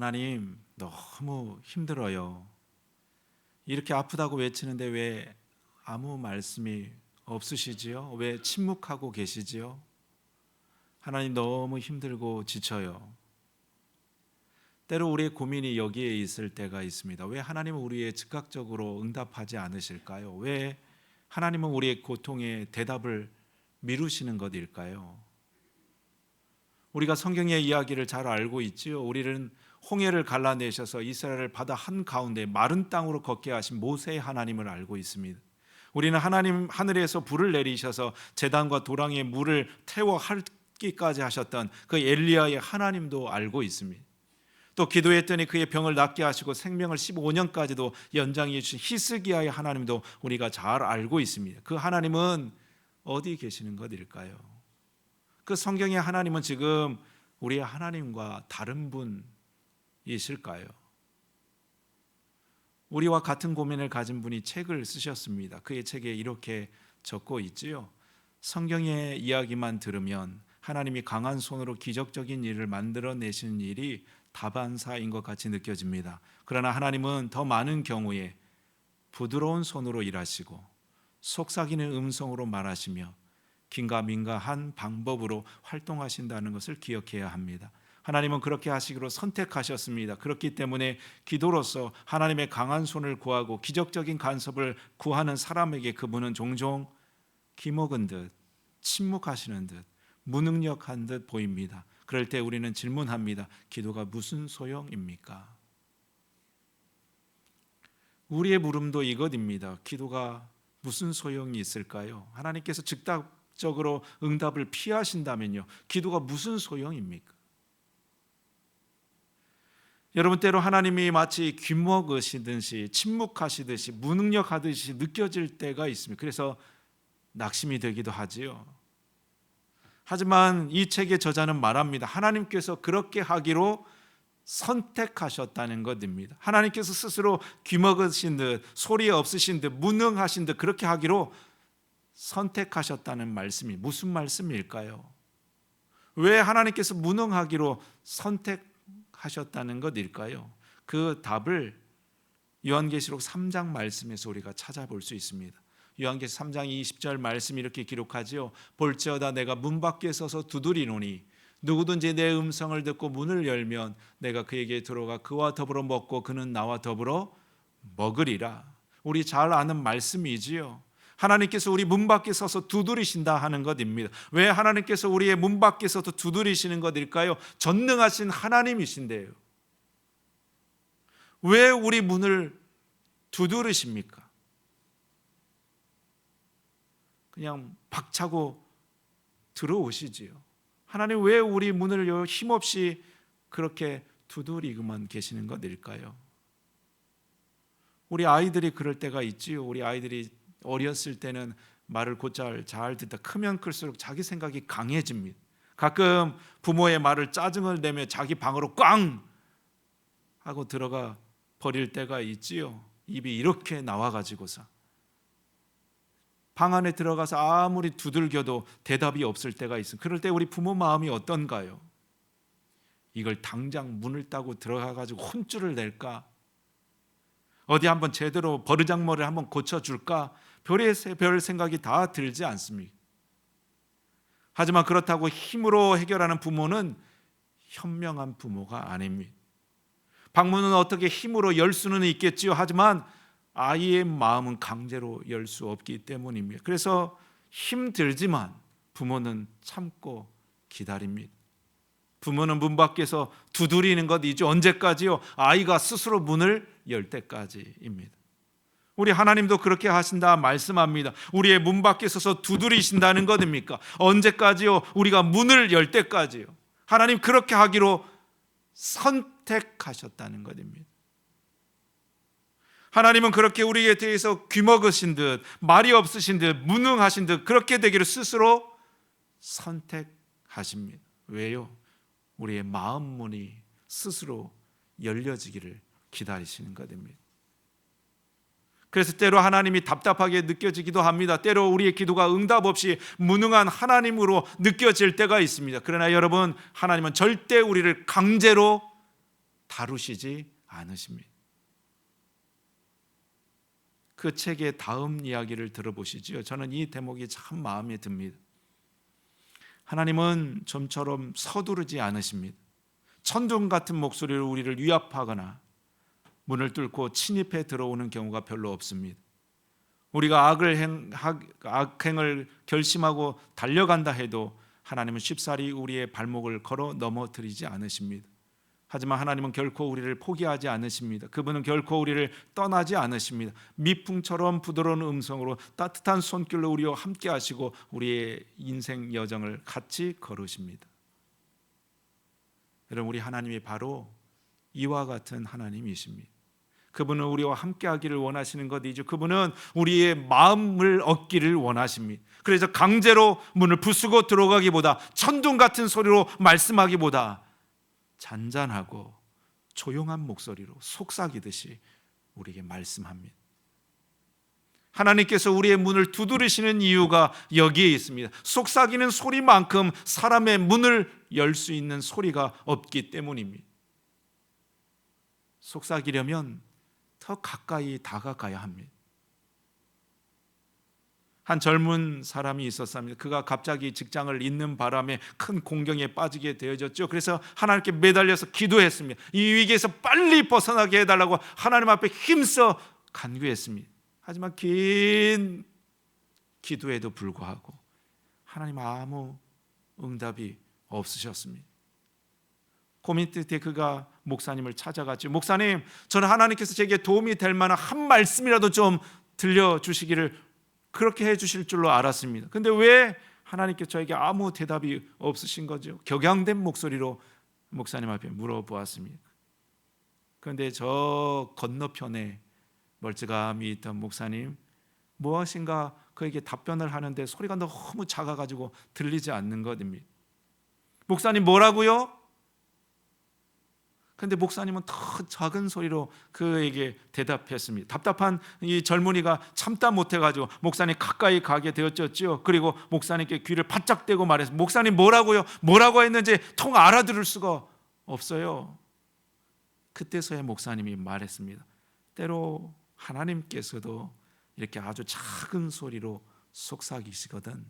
하나님, 너무 힘들어요. 이렇게 아프다고 외치는데 왜 아무 말씀이 없으시지요? 왜 침묵하고 계시지요? 하나님, 너무 힘들고 지쳐요. 때로 우리의 고민이 여기에 있을 때가 있습니다. 왜 하나님은 우리의 즉각적으로 응답하지 않으실까요? 왜 하나님은 우리의 고통에 대답을 미루시는 것일까요? 우리가 성경의 이야기를 잘 알고 있지요. 우리는 홍해를 갈라내셔서 이스라엘을 바다 한가운데 마른 땅으로 걷게 하신 모세의 하나님을 알고 있습니다. 우리는 하나님 하늘에서 불을 내리셔서 제단과 도랑에 물을 태워 핥기까지 하셨던 그 엘리야의 하나님도 알고 있습니다. 또 기도했더니 그의 병을 낫게 하시고 생명을 15년까지도 연장해 주신 히스기야의 하나님도 우리가 잘 알고 있습니다. 그 하나님은 어디 계시는 것일까요? 그 성경의 하나님은 지금 우리의 하나님과 다른 분이실까요? 우리와 같은 고민을 가진 분이 책을 쓰셨습니다. 그의 책에 이렇게 적고 있지요. 성경의 이야기만 들으면 하나님이 강한 손으로 기적적인 일을 만들어내시는 일이 다반사인 것 같이 느껴집니다. 그러나 하나님은 더 많은 경우에 부드러운 손으로 일하시고 속삭이는 음성으로 말하시며 긴가민가한 방법으로 활동하신다는 것을 기억해야 합니다. 하나님은 그렇게 하시기로 선택하셨습니다. 그렇기 때문에 기도로서 하나님의 강한 손을 구하고 기적적인 간섭을 구하는 사람에게 그분은 종종 기먹은 듯 침묵하시는 듯 무능력한 듯 보입니다. 그럴 때 우리는 질문합니다. 기도가 무슨 소용입니까? 우리의 물음도 이것입니다. 기도가 무슨 소용이 있을까요? 하나님께서 즉각적으로 응답을 피하신다면요, 기도가 무슨 소용입니까? 여러분, 때로 하나님이 마치 귀먹으시듯이 침묵하시듯이 무능력하듯이 느껴질 때가 있습니다. 그래서 낙심이 되기도 하지요. 하지만 이 책의 저자는 말합니다. 하나님께서 그렇게 하기로 선택하셨다는 것입니다. 하나님께서 스스로 귀먹으신 듯 소리 없으신 듯 무능하신 듯 그렇게 하기로 선택하셨다는 말씀이 무슨 말씀일까요? 왜 하나님께서 무능하기로 선택하셨다는 것일까요? 그 답을 요한계시록 3장 말씀에서 우리가 찾아볼 수 있습니다. 요한계시록 3장 20절 말씀이 이렇게 기록하지요. 볼지어다 내가 문 밖에 서서 두드리노니 누구든지 내 음성을 듣고 문을 열면 내가 그에게 들어가 그와 더불어 먹고 그는 나와 더불어 먹으리라. 우리 잘 아는 말씀이지요. 하나님께서 우리 문 밖에 서서 두드리신다 하는 것입니다. 왜 하나님께서 우리의 문 밖에 서서 두드리시는 것일까요? 전능하신 하나님이신데요. 왜 우리 문을 두드리십니까? 그냥 박차고 들어오시지요. 하나님 왜 우리 문을 힘없이 그렇게 두드리고만 계시는 것일까요? 우리 아이들이 그럴 때가 있지요. 우리 아이들이 어렸을 때는 말을 곧잘 잘 듣다 크면 클수록 자기 생각이 강해집니다. 가끔 부모의 말을 짜증을 내며 자기 방으로 꽝 하고 들어가 버릴 때가 있지요. 입이 이렇게 나와가지고서 방 안에 들어가서 아무리 두들겨도 대답이 없을 때가 있습니다. 그럴 때 우리 부모 마음이 어떤가요? 이걸 당장 문을 따고 들어가가지고 혼쭐을 낼까? 어디 한번 제대로 버르장머리를 한번 고쳐줄까? 별 생각이 다 들지 않습니까? 하지만 그렇다고 힘으로 해결하는 부모는 현명한 부모가 아닙니다. 방문은 어떻게 힘으로 열 수는 있겠지요. 하지만 아이의 마음은 강제로 열 수 없기 때문입니다. 그래서 힘들지만 부모는 참고 기다립니다. 부모는 문 밖에서 두드리는 것이죠. 언제까지요? 아이가 스스로 문을 열 때까지입니다. 우리 하나님도 그렇게 하신다 말씀합니다. 우리의 문 밖에 서서 두드리신다는 것입니까? 언제까지요? 우리가 문을 열 때까지요. 하나님 그렇게 하기로 선택하셨다는 것입니다. 하나님은 그렇게 우리에 대해서 귀먹으신 듯 말이 없으신 듯 무능하신 듯 그렇게 되기를 스스로 선택하십니다. 왜요? 우리의 마음 문이 스스로 열려지기를 기다리시는 것입니다. 그래서 때로 하나님이 답답하게 느껴지기도 합니다. 때로 우리의 기도가 응답 없이 무능한 하나님으로 느껴질 때가 있습니다. 그러나 여러분, 하나님은 절대 우리를 강제로 다루시지 않으십니다. 그 책의 다음 이야기를 들어보시지요. 저는 이 대목이 참 마음에 듭니다. 하나님은 좀처럼 서두르지 않으십니다. 천둥 같은 목소리로 우리를 위압하거나 문을 뚫고 침입해 들어오는 경우가 별로 없습니다. 우리가 악행을 결심하고 달려간다 해도 하나님은 쉽사리 우리의 발목을 걸어 넘어뜨리지 않으십니다. 하지만 하나님은 결코 우리를 포기하지 않으십니다. 그분은 결코 우리를 떠나지 않으십니다. 미풍처럼 부드러운 음성으로 따뜻한 손길로 우리와 함께 하시고 우리의 인생 여정을 같이 걸으십니다. 여러분, 우리 하나님이 바로 이와 같은 하나님이십니다. 그분은 우리와 함께 하기를 원하시는 것이죠. 그분은 우리의 마음을 얻기를 원하십니다. 그래서 강제로 문을 부수고 들어가기보다, 천둥 같은 소리로 말씀하기보다 잔잔하고 조용한 목소리로 속삭이듯이 우리에게 말씀합니다. 하나님께서 우리의 문을 두드리시는 이유가 여기에 있습니다. 속삭이는 소리만큼 사람의 문을 열 수 있는 소리가 없기 때문입니다. 속삭이려면 더 가까이 다가가야 합니다. 한 젊은 사람이 있었습니다. 그가 갑자기 직장을 잃는 바람에 큰 공경에 빠지게 되어졌죠. 그래서 하나님께 매달려서 기도했습니다. 이 위기에서 빨리 벗어나게 해달라고 하나님 앞에 힘써 간구했습니다. 하지만 긴 기도에도 불구하고 하나님 아무 응답이 없으셨습니다. 고민 끝에 그가 목사님을 찾아갔죠. 목사님, 저는 하나님께서 제게 도움이 될 만한 한 말씀이라도 좀 들려주시기를 그렇게 해주실 줄로 알았습니다. 근데 왜 하나님께서 저에게 아무 대답이 없으신 거죠? 격양된 목소리로 목사님 앞에 물어보았습니다. 그런데 저 건너편에 멀찌감히 있던 목사님, 무엇인가 그에게 답변을 하는데 소리가 너무 작아가지고 들리지 않는 것입니다. 목사님, 뭐라고요? 근데 목사님은 더 작은 소리로 그에게 대답했습니다. 답답한 이 젊은이가 참다 못해가지고 목사님 가까이 가게 되었죠. 그리고 목사님께 귀를 바짝 대고 말했습니다. 목사님, 뭐라고요? 뭐라고 했는지 통 알아들을 수가 없어요. 그때서야 목사님이 말했습니다. 때로 하나님께서도 이렇게 아주 작은 소리로 속삭이시거든.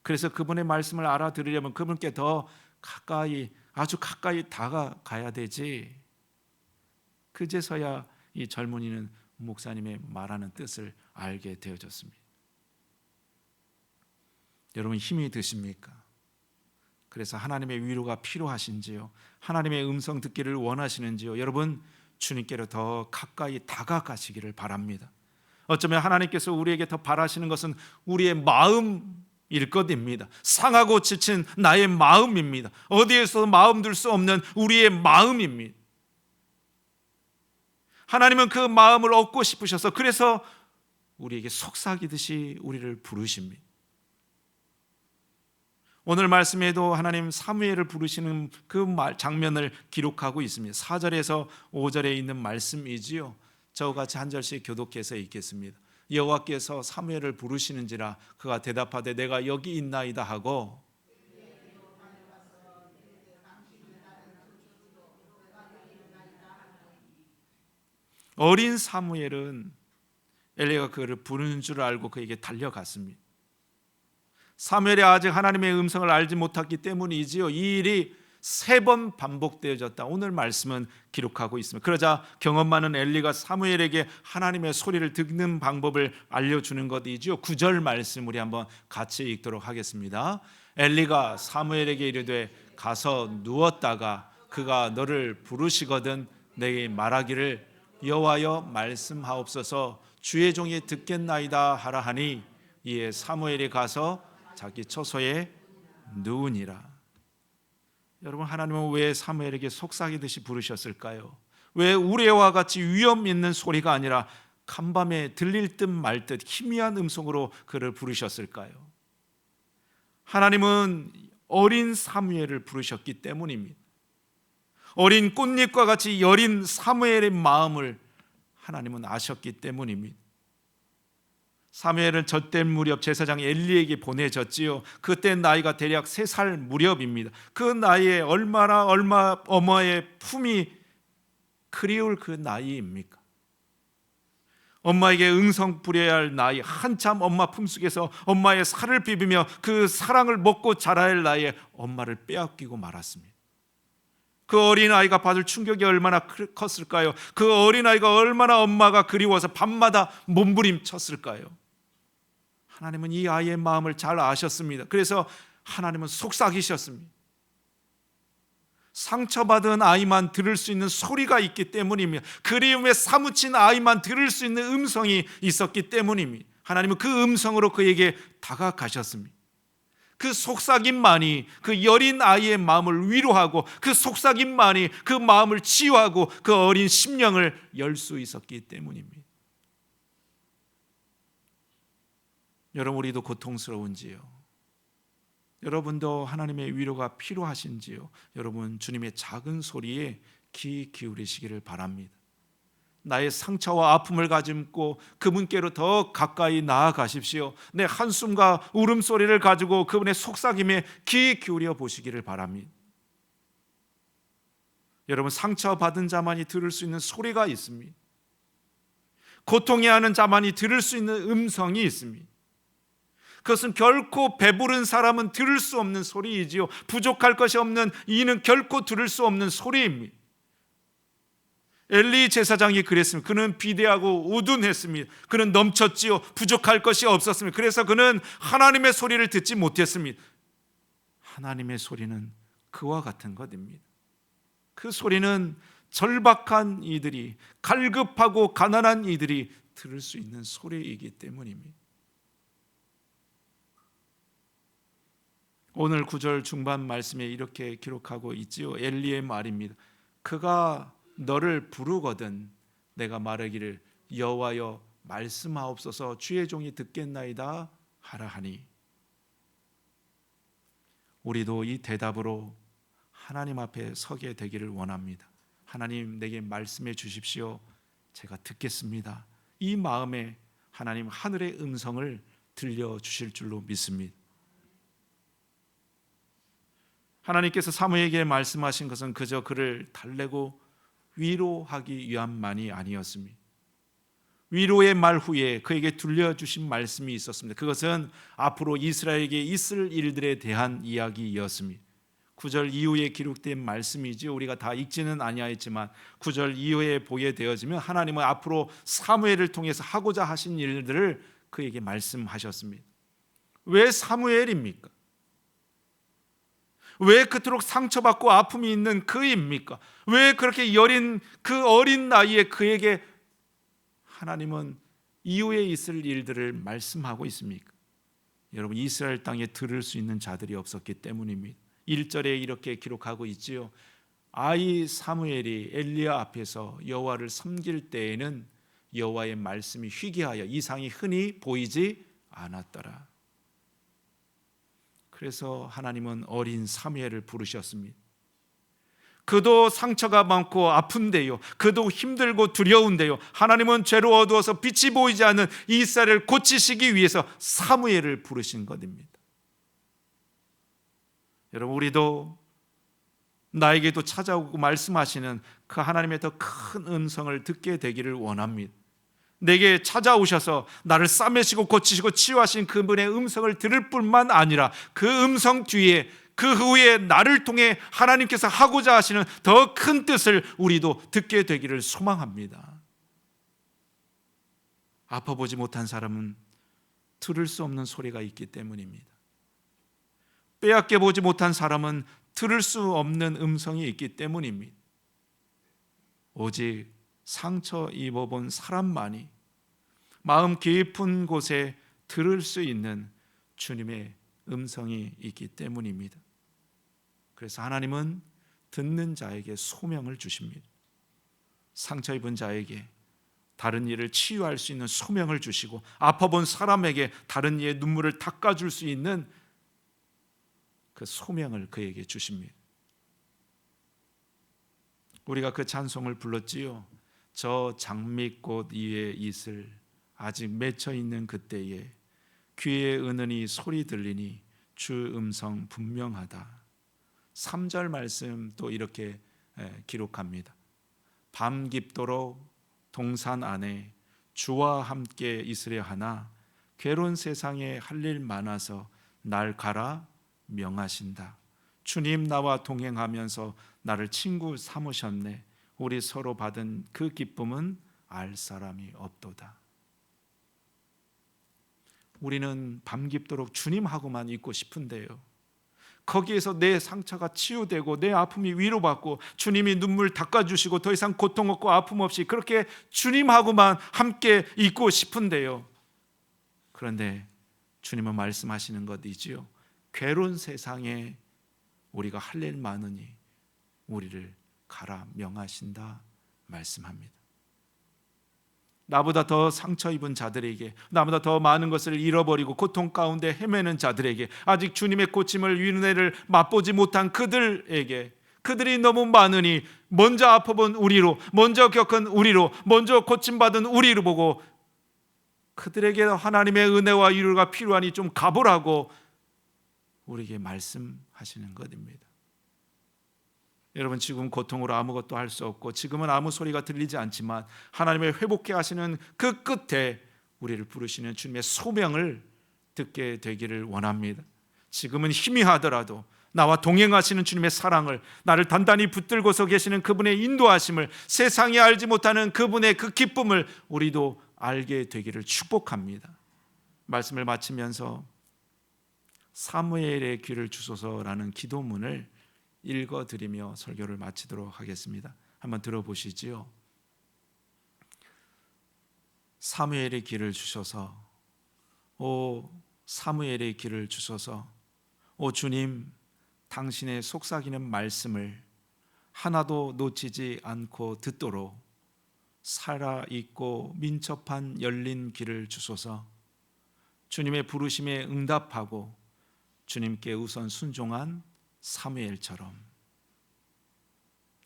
그래서 그분의 말씀을 알아들으려면 그분께 더 가까이, 아주 가까이 다가가야 되지. 그제서야 이 젊은이는 목사님의 말하는 뜻을 알게 되어졌습니다. 여러분, 힘이 드십니까? 그래서 하나님의 위로가 필요하신지요? 하나님의 음성 듣기를 원하시는지요? 여러분, 주님께로 더 가까이 다가가시기를 바랍니다. 어쩌면 하나님께서 우리에게 더 바라시는 것은 우리의 마음일 것입니다. 상하고 지친 나의 마음입니다. 어디에서 마음 둘 수 없는 우리의 마음입니다. 하나님은 그 마음을 얻고 싶으셔서 그래서 우리에게 속삭이듯이 우리를 부르십니다. 오늘 말씀에도 하나님 사무엘을 부르시는 그 장면을 기록하고 있습니다. 4절에서 5절에 있는 말씀이지요. 저와 같이 한 절씩 교독해서 읽겠습니다. 여호와께서 사무엘을 부르시는지라 그가 대답하되 내가 여기 있나이다 하고 어린 사무엘은 엘리야가 그를 부르는 줄 알고 그에게 달려갔습니다. 사무엘이 아직 하나님의 음성을 알지 못했기 때문이지요. 이 일이 3번 반복되어졌다. 오늘 말씀은 기록하고 있습니다. 그러자 경험 많은 엘리가 사무엘에게 하나님의 소리를 듣는 방법을 알려주는 것이지요. 9절 말씀 우리 한번 같이 읽도록 하겠습니다. 엘리가 사무엘에게 이르되 가서 누웠다가 그가 너를 부르시거든 내게 말하기를 여호와여 말씀하옵소서 주의 종이 듣겠나이다 하라 하니 이에 사무엘이 가서 자기 처소에 누우니라. 여러분, 하나님은 왜 사무엘에게 속삭이듯이 부르셨을까요? 왜 우레와 같이 위험 있는 소리가 아니라 간밤에 들릴 듯 말 듯 희미한 음성으로 그를 부르셨을까요? 하나님은 어린 사무엘을 부르셨기 때문입니다. 어린 꽃잎과 같이 여린 사무엘의 마음을 하나님은 아셨기 때문입니다. 사무엘은 젖될 무렵 제사장 엘리에게 보내졌지요. 그때 나이가 대략 3살 무렵입니다. 그 나이에 얼마 어머의 품이 그리울 그 나이입니까? 엄마에게 응성 부려야 할 나이, 한참 엄마 품속에서 엄마의 살을 비비며 그 사랑을 먹고 자라야 할 나이에 엄마를 빼앗기고 말았습니다. 그 어린아이가 받을 충격이 얼마나 컸을까요? 그 어린아이가 얼마나 엄마가 그리워서 밤마다 몸부림쳤을까요? 하나님은 이 아이의 마음을 잘 아셨습니다. 그래서 하나님은 속삭이셨습니다. 상처받은 아이만 들을 수 있는 소리가 있기 때문입니다. 그리움에 사무친 아이만 들을 수 있는 음성이 있었기 때문입니다. 하나님은 그 음성으로 그에게 다가가셨습니다. 그 속삭임만이 그 여린 아이의 마음을 위로하고, 그 속삭임만이 그 마음을 치유하고 그 어린 심령을 열 수 있었기 때문입니다. 여러분, 우리도 고통스러운지요? 여러분도 하나님의 위로가 필요하신지요? 여러분, 주님의 작은 소리에 귀 기울이시기를 바랍니다. 나의 상처와 아픔을 가짐고 그분께로 더 가까이 나아가십시오. 내 한숨과 울음소리를 가지고 그분의 속삭임에 귀 기울여 보시기를 바랍니다. 여러분, 상처받은 자만이 들을 수 있는 소리가 있습니다. 고통해하는 자만이 들을 수 있는 음성이 있습니다. 그것은 결코 배부른 사람은 들을 수 없는 소리이지요, 부족할 것이 없는 이는 결코 들을 수 없는 소리입니다. 엘리 제사장이 그랬습니다. 그는 비대하고 우둔했습니다. 그는 넘쳤지요. 부족할 것이 없었습니다. 그래서 그는 하나님의 소리를 듣지 못했습니다. 하나님의 소리는 그와 같은 것입니다. 그 소리는 절박한 이들이, 갈급하고 가난한 이들이 들을 수 있는 소리이기 때문입니다. 오늘 9절 중반 말씀에 이렇게 기록하고 있지요. 엘리의 말입니다. 그가 너를 부르거든 내가 말하기를 여호와여 말씀하옵소서 주의 종이 듣겠나이다 하라 하니. 우리도 이 대답으로 하나님 앞에 서게 되기를 원합니다. 하나님, 내게 말씀해 주십시오. 제가 듣겠습니다. 이 마음에 하나님 하늘의 음성을 들려주실 줄로 믿습니다. 하나님께서 사무엘에게 말씀하신 것은 그저 그를 달래고 위로하기 위함만이 아니었습니다. 위로의 말 후에 그에게 들려주신 말씀이 있었습니다. 그것은 앞으로 이스라엘에게 있을 일들에 대한 이야기였습니다. 9절 이후에 기록된 말씀이지 우리가 다 읽지는 아니하였지만 9절 이후에 보게 되어지면 하나님은 앞으로 사무엘을 통해서 하고자 하신 일들을 그에게 말씀하셨습니다. 왜 사무엘입니까? 왜 그토록 상처받고 아픔이 있는 그입니까? 왜 그렇게 여린 그 어린 나이에 그에게 하나님은 이후에 있을 일들을 말씀하고 있습니까? 여러분, 이스라엘 땅에 들을 수 있는 자들이 없었기 때문입니다. 1절에 이렇게 기록하고 있지요. 아이 사무엘이 엘리야 앞에서 여호와를 섬길 때에는 여호와의 말씀이 희귀하여 이상이 흔히 보이지 않았더라. 그래서 하나님은 어린 사무엘을 부르셨습니다. 그도 상처가 많고 아픈데요, 그도 힘들고 두려운데요, 하나님은 죄로 어두워서 빛이 보이지 않는 이스라엘을 고치시기 위해서 사무엘을 부르신 것입니다. 여러분, 우리도 나에게도 찾아오고 말씀하시는 그 하나님의 더 큰 음성을 듣게 되기를 원합니다. 내게 찾아오셔서 나를 싸매시고 고치시고 치유하신 그분의 음성을 들을 뿐만 아니라 그 음성 뒤에 그 후에 나를 통해 하나님께서 하고자 하시는 더 큰 뜻을 우리도 듣게 되기를 소망합니다. 아파보지 못한 사람은 들을 수 없는 소리가 있기 때문입니다. 빼앗겨 보지 못한 사람은 들을 수 없는 음성이 있기 때문입니다. 오직 상처 입어본 사람만이 마음 깊은 곳에 들을 수 있는 주님의 음성이 있기 때문입니다. 그래서 하나님은 듣는 자에게 소명을 주십니다. 상처 입은 자에게 다른 이를 치유할 수 있는 소명을 주시고, 아파본 사람에게 다른 이의 눈물을 닦아줄 수 있는 그 소명을 그에게 주십니다. 우리가 그 찬송을 불렀지요. 저 장미꽃 위에 있을 아직 맺혀 있는 그때에 귀에 은은히 소리 들리니 주 음성 분명하다. 3절 말씀 또 이렇게 기록합니다. 밤 깊도록 동산 안에 주와 함께 있으려 하나 괴로운 세상에 할 일 많아서 날 가라 명하신다. 주님 나와 동행하면서 나를 친구 삼으셨네. 우리 서로 받은 그 기쁨은 알 사람이 없도다. 우리는 밤 깊도록 주님하고만 있고 싶은데요, 거기에서 내 상처가 치유되고 내 아픔이 위로받고 주님이 눈물 닦아주시고 더 이상 고통 없고 아픔 없이 그렇게 주님하고만 함께 있고 싶은데요, 그런데 주님은 말씀하시는 것이지요. 괴로운 세상에 우리가 할 일 많으니 우리를 가라 명하신다 말씀합니다. 나보다 더 상처 입은 자들에게, 나보다 더 많은 것을 잃어버리고 고통 가운데 헤매는 자들에게, 아직 주님의 고침을 위로를 맛보지 못한 그들에게, 그들이 너무 많으니 먼저 아파본 우리로, 먼저 겪은 우리로, 먼저 고침받은 우리로 보고 그들에게 하나님의 은혜와 위로가 필요하니 좀 가보라고 우리에게 말씀하시는 것입니다. 여러분, 지금 고통으로 아무것도 할 수 없고 지금은 아무 소리가 들리지 않지만 하나님의 회복해 하시는 그 끝에 우리를 부르시는 주님의 소명을 듣게 되기를 원합니다. 지금은 희미하더라도 나와 동행하시는 주님의 사랑을, 나를 단단히 붙들고서 계시는 그분의 인도하심을, 세상이 알지 못하는 그분의 그 기쁨을 우리도 알게 되기를 축복합니다. 말씀을 마치면서 사무엘의 귀를 주소서라는 기도문을 읽어드리며 설교를 마치도록 하겠습니다. 한번 들어보시지요. 사무엘의 귀를 주셔서, 오 사무엘의 귀를 주셔서, 오 주님, 당신의 속삭이는 말씀을 하나도 놓치지 않고 듣도록 살아있고 민첩한 열린 귀를 주소서. 주님의 부르심에 응답하고 주님께 우선 순종한 사무엘처럼.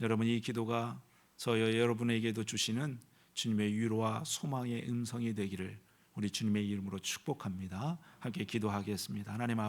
여러분, 이 기도가 저와 여러분에게도 주시는 주님의 위로와 소망의 음성이 되기를 우리 주님의 이름으로 축복합니다. 함께 기도하겠습니다. 하나님